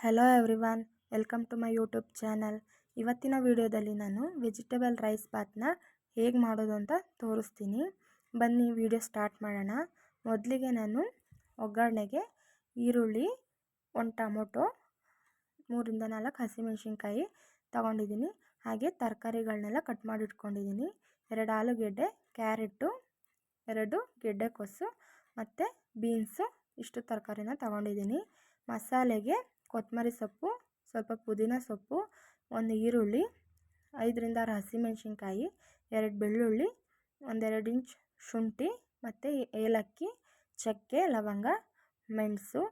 Hello everyone, welcome to my YouTube channel. ಇವತ್ತಿನ ವಿಡಿಯೋದಲ್ಲಿ ನಾನು ವೆಜಿಟೇಬಲ್ ರೈಸ್ ಬಾತ್ನ ಹೇಗೆ ಮಾಡೋದು ಅಂತ ತೋರಿಸ್ತೀನಿ. ಬನ್ನಿ ವಿಡಿಯೋ ಸ್ಟಾರ್ಟ್ ಮಾಡೋಣ. ಮೊದಲಿಗೆ ನಾನು ಒಗ್ಗರಣೆಗೆ ಈರುಳ್ಳಿ, ಒಂದು ಟೊಮೊಟೊ, 3-4 ಹಸಿಮೆಣಸಿನ್ಕಾಯಿ ತೊಗೊಂಡಿದ್ದೀನಿ. ಹಾಗೆ ತರಕಾರಿಗಳನ್ನೆಲ್ಲ ಕಟ್ ಮಾಡಿ ಇಟ್ಕೊಂಡಿದ್ದೀನಿ. 2 ಆಲೂಗೆಡ್ಡೆ, ಕ್ಯಾರೆಟು, 2 ಗೆಡ್ಡೆಕೋಸು ಮತ್ತು ಬೀನ್ಸು, ಇಷ್ಟು ತರಕಾರಿನ ತೊಗೊಂಡಿದ್ದೀನಿ. ಮಸಾಲೆಗೆ ಕೊತ್ತಂಬರಿ ಸೊಪ್ಪು, ಸ್ವಲ್ಪ ಪುದೀನ ಸೊಪ್ಪು, 1 ಈರುಳ್ಳಿ, 5-6 ಹಸಿಮೆಣಸಿನ್ಕಾಯಿ, 2 ಬೆಳ್ಳುಳ್ಳಿ, 1-2 ಇಂಚ್ ಶುಂಠಿ ಮತ್ತು ಏಲಕ್ಕಿ, ಚಕ್ಕೆ, ಲವಂಗ, ಮೆಣಸು,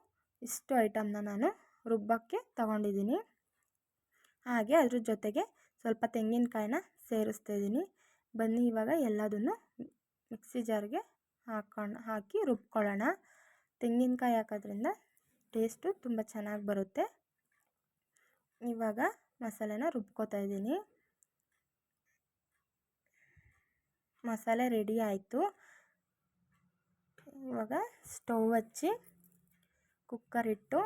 ಇಷ್ಟು ಐಟಮ್ನ ನಾನು ರುಬ್ಬಕ್ಕೆ ತಗೊಂಡಿದ್ದೀನಿ. ಹಾಗೆ ಅದ್ರ ಜೊತೆಗೆ ಸ್ವಲ್ಪ ತೆಂಗಿನಕಾಯಿನ ಸೇರಿಸ್ತಾಯಿದ್ದೀನಿ. ಬನ್ನಿ ಇವಾಗ ಎಲ್ಲದನ್ನು ಮಿಕ್ಸಿ ಜಾರ್ಗೆ ಹಾಕಿ ರುಬ್ಕೊಳ್ಳೋಣ. ತೆಂಗಿನಕಾಯಿ ಹಾಕೋದ್ರಿಂದ ಟೇಸ್ಟು ತುಂಬ ಚೆನ್ನಾಗಿ ಬರುತ್ತೆ. ಇವಾಗ ಮಸಾಲೆನ ರುಬ್ಕೋತಾ ಇದ್ದೀನಿ. ಮಸಾಲೆ ರೆಡಿ ಆಯಿತು. ಇವಾಗ ಸ್ಟವ್ ಹಚ್ಚಿ ಕುಕ್ಕರ್ ಇಟ್ಟು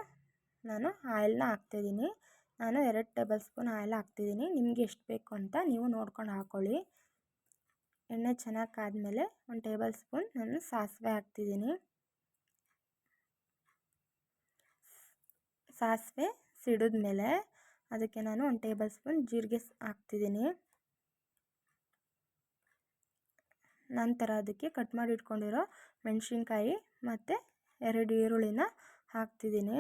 ನಾನು ಆಯಿಲ್ನ ಹಾಕ್ತಿದ್ದೀನಿ. ನಾನು 2 ಟೇಬಲ್ ಸ್ಪೂನ್ ಆಯಿಲ್ ಹಾಕ್ತಿದ್ದೀನಿ. ನಿಮಗೆ ಎಷ್ಟು ಬೇಕು ಅಂತ ನೀವು ನೋಡ್ಕೊಂಡು ಹಾಕ್ಕೊಳ್ಳಿ. ಎಣ್ಣೆ ಚೆನ್ನಾಗಿ ಕಾದ್ಮೇಲೆ 1 ಟೇಬಲ್ ಸ್ಪೂನ್ ನಾನು ಸಾಸಿವೆ ಹಾಕ್ತಿದ್ದೀನಿ. ಸಾಸಿವೆ ಸಿಡಿದ್ಮೇಲೆ ಅದಕ್ಕೆ ನಾನು 1 ಟೇಬಲ್ ಸ್ಪೂನ್ ಜೀರಿಗೆ ಹಾಕ್ತಿದ್ದೀನಿ. ನಂತರ ಅದಕ್ಕೆ ಕಟ್ ಮಾಡಿ ಇಟ್ಕೊಂಡಿರೋ ಮೆಣಸಿನ್ಕಾಯಿ ಮತ್ತು 2 ಈರುಳ್ಳಿನ ಹಾಕ್ತಿದ್ದೀನಿ.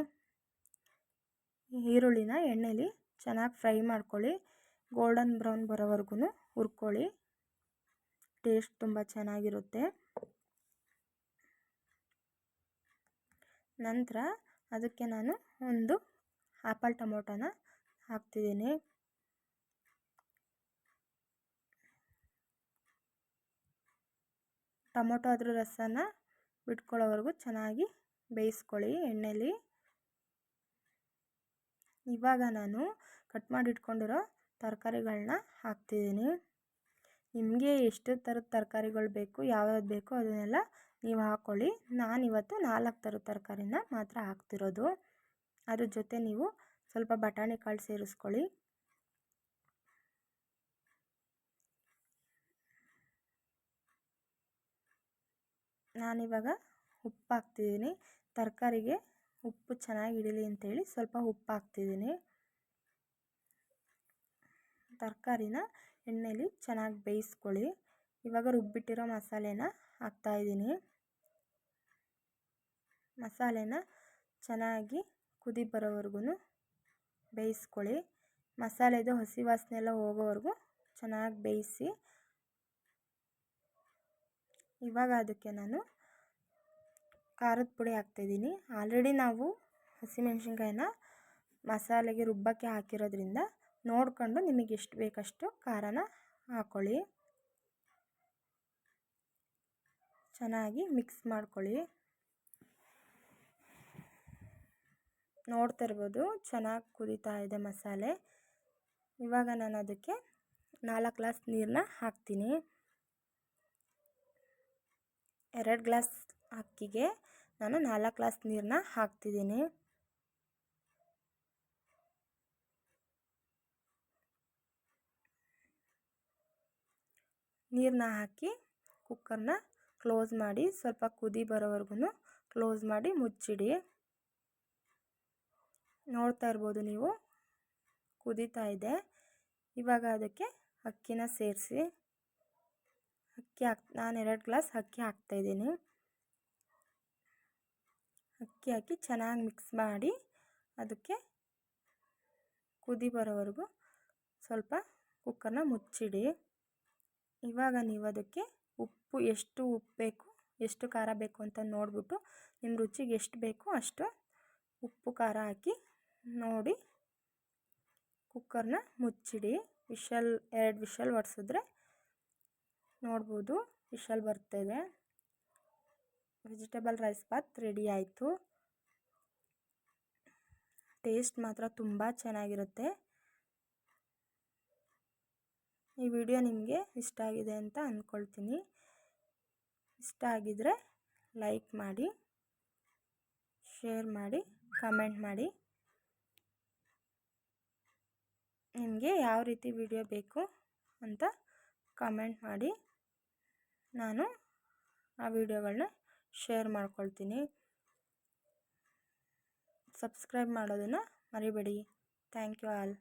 ಈರುಳ್ಳಿನ ಎಣ್ಣೆಲಿ ಚೆನ್ನಾಗಿ ಫ್ರೈ ಮಾಡ್ಕೊಳ್ಳಿ. ಗೋಲ್ಡನ್ ಬ್ರೌನ್ ಬರೋವರೆಗೂ ಹುರ್ಕೊಳ್ಳಿ. ಟೇಸ್ಟ್ ತುಂಬ ಚೆನ್ನಾಗಿರುತ್ತೆ. ನಂತರ ಅದಕ್ಕೆ ನಾನು 1 ಆಪಲ್ ಟೊಮೊಟೊನ ಹಾಕ್ತಿದ್ದೀನಿ. ಟೊಮೊಟೊ ಅದ್ರ ರಸನ ಬಿಟ್ಕೊಳ್ಳೋವರೆಗೂ ಚೆನ್ನಾಗಿ ಬೇಯಿಸ್ಕೊಳ್ಳಿ ಎಣ್ಣೆಲಿ. ಇವಾಗ ನಾನು ಕಟ್ ಮಾಡಿ ಇಟ್ಕೊಂಡಿರೋ ತರಕಾರಿಗಳನ್ನ ಹಾಕ್ತಿದ್ದೀನಿ. ನಿಮಗೆ ಎಷ್ಟು ಥರದ ತರಕಾರಿಗಳು ಬೇಕು, ಯಾವ್ಯಾವ್ದು ಬೇಕು ಅದನ್ನೆಲ್ಲ ನೀವು ಹಾಕ್ಕೊಳ್ಳಿ. ನಾನಿವತ್ತು 4 ಥರದ ತರಕಾರಿನ ಮಾತ್ರ ಹಾಕ್ತಿರೋದು. ಅದ್ರ ಜೊತೆ ನೀವು ಸ್ವಲ್ಪ ಬಟಾಣಿ ಕಾಳು ಸೇರಿಸ್ಕೊಳ್ಳಿ. ನಾನಿವಾಗ ಉಪ್ಪು ಹಾಕ್ತಿದ್ದೀನಿ. ತರಕಾರಿಗೆ ಉಪ್ಪು ಚೆನ್ನಾಗಿ ಹಿಡೀಲಿ ಅಂತೇಳಿ ಸ್ವಲ್ಪ ಉಪ್ಪು ಹಾಕ್ತಿದ್ದೀನಿ. ತರಕಾರಿನ ಎಣ್ಣೆಲಿ ಚೆನ್ನಾಗಿ ಬೇಯಿಸ್ಕೊಳ್ಳಿ. ಇವಾಗ ರುಬ್ಬಿಟ್ಟಿರೋ ಮಸಾಲೆನ ಹಾಕ್ತಾಯಿದ್ದೀನಿ. ಮಸಾಲೆನ ಚೆನ್ನಾಗಿ ಕುದಿ ಬರೋವರೆಗೂ ಬೇಯಿಸ್ಕೊಳ್ಳಿ. ಮಸಾಲೆದು ಹಸಿ ವಾಸನೆ ಎಲ್ಲ ಹೋಗೋವರೆಗೂ ಚೆನ್ನಾಗಿ ಬೇಯಿಸಿ. ಇವಾಗ ಅದಕ್ಕೆ ನಾನು ಖಾರದ ಪುಡಿ ಹಾಕ್ತಾಯಿದ್ದೀನಿ. ಆಲ್ರೆಡಿ ನಾವು ಹಸಿಮೆಣಸಿನ್ಕಾಯಿನ ಮಸಾಲೆಗೆ ರುಬ್ಬಕ್ಕೆ ಹಾಕಿರೋದ್ರಿಂದ ನೋಡಿಕೊಂಡು ನಿಮಗೆ ಎಷ್ಟು ಬೇಕಷ್ಟು ಖಾರನ ಹಾಕ್ಕೊಳ್ಳಿ. ಚೆನ್ನಾಗಿ ಮಿಕ್ಸ್ ಮಾಡ್ಕೊಳ್ಳಿ. ನೋಡ್ತಾ ಇರ್ಬೋದು ಚೆನ್ನಾಗಿ ಕುದೀತಾ ಇದೆ ಮಸಾಲೆ. ಇವಾಗ ನಾನು ಅದಕ್ಕೆ 4 ಗ್ಲಾಸ್ ನೀರನ್ನ ಹಾಕ್ತೀನಿ. 2 ಗ್ಲಾಸ್ ಅಕ್ಕಿಗೆ ನಾನು 4 ಗ್ಲಾಸ್ ನೀರನ್ನ ಹಾಕ್ತಿದ್ದೀನಿ. ನೀರನ್ನ ಹಾಕಿ ಕುಕ್ಕರ್ನ ಕ್ಲೋಸ್ ಮಾಡಿ ಸ್ವಲ್ಪ ಕುದಿ ಬರೋವರೆಗೂ ಕ್ಲೋಸ್ ಮಾಡಿ ಮುಚ್ಚಿಡಿ. ನೋಡ್ತಾ ಇರ್ಬೋದು ನೀವು ಕುದೀತಾ ಇದೆ. ಇವಾಗ ಅದಕ್ಕೆ ಅಕ್ಕಿನ ಸೇರಿಸಿ ನಾನು 2 ಗ್ಲಾಸ್ ಅಕ್ಕಿ ಹಾಕ್ತಾಯಿದ್ದೀನಿ. ಅಕ್ಕಿ ಹಾಕಿ ಚೆನ್ನಾಗಿ ಮಿಕ್ಸ್ ಮಾಡಿ ಅದಕ್ಕೆ ಕುದಿ ಬರೋವರೆಗೂ ಸ್ವಲ್ಪ ಕುಕ್ಕರ್ನ ಮುಚ್ಚಿಡಿ. ಇವಾಗ ನೀವು ಅದಕ್ಕೆ ಎಷ್ಟು ಉಪ್ಪು ಬೇಕು, ಎಷ್ಟು ಖಾರ ಬೇಕು ಅಂತ ನೋಡಿಬಿಟ್ಟು ನಿಮ್ಮ ರುಚಿಗೆ ಎಷ್ಟು ಬೇಕು ಅಷ್ಟು ಉಪ್ಪು ಖಾರ ಹಾಕಿ ನೋಡಿ ಕುಕ್ಕರ್ನ ಮುಚ್ಚಿಡಿ. 2 ವಿಷಲ್ ಹೊಡ್ಸಿದ್ರೆ ನೋಡ್ಬೋದು ವಿಷಲ್ ಬರ್ತಾಯಿದೆ. ವೆಜಿಟೇಬಲ್ ರೈಸ್ ಬಾತ್ ರೆಡಿ ಆಯಿತು. ಟೇಸ್ಟ್ ಮಾತ್ರ ತುಂಬ ಚೆನ್ನಾಗಿರುತ್ತೆ. ಈ ವಿಡಿಯೋ ನಿಮಗೆ ಇಷ್ಟ ಆಗಿದೆ ಅಂತ ಅಂದ್ಕೊಳ್ತೀನಿ. ಇಷ್ಟ ಆಗಿದರೆ ಲೈಕ್ ಮಾಡಿ, ಶೇರ್ ಮಾಡಿ, ಕಮೆಂಟ್ ಮಾಡಿ. ನಿಮಗೆ ಯಾವ ರೀತಿ ವಿಡಿಯೋ ಬೇಕು ಅಂತ ಕಮೆಂಟ್ ಮಾಡಿ, ನಾನು ಆ ವಿಡಿಯೋಗಳನ್ನ ಶೇರ್ ಮಾಡ್ಕೊಳ್ತೀನಿ. ಸಬ್ಸ್ಕ್ರೈಬ್ ಮಾಡೋದನ್ನು ಮರಿಬೇಡಿ. Thank you all.